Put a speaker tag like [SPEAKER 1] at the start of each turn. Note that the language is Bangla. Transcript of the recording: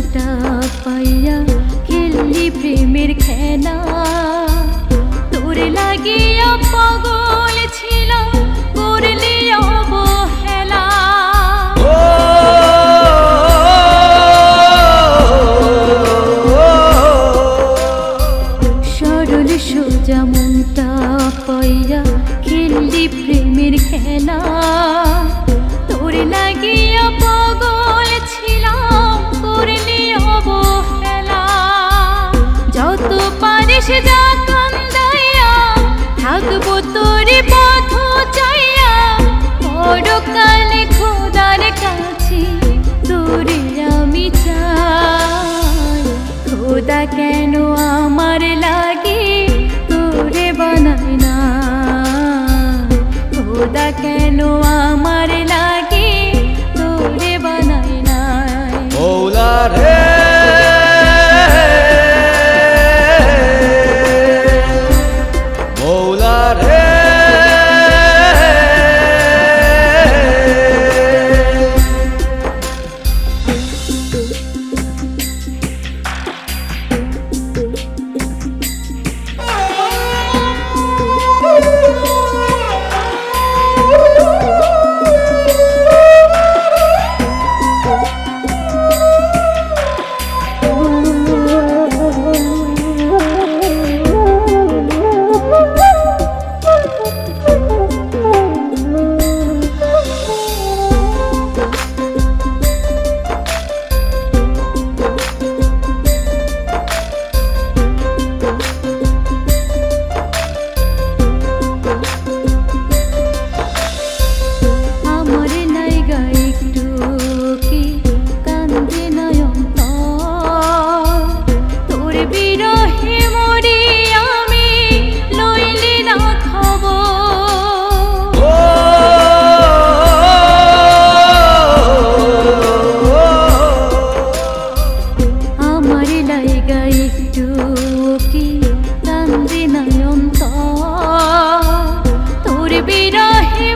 [SPEAKER 1] মনটা পাইয়া খেললি প্রেমের খেলা তোর লাগিয়া পাগল ছিলাম করলি অবহেলা সরল সোজা মনটা পাইয়া খেললি প্রেমের খেলা তোর লাগিয়া পাগল ছিলাম করলি অবহেলা যত পারিস যা কান্দাইয়া থাকবো তোর পথ চাইয়া পরকালে খোদার কাছে তোরে আমি চাই খোদা কেন আমার লাগে তোরে বানাই না খোদা কেন আমার লাগে তোরে বানাই না
[SPEAKER 2] মৌলা রে মৌলা রে
[SPEAKER 1] তোর বিরহে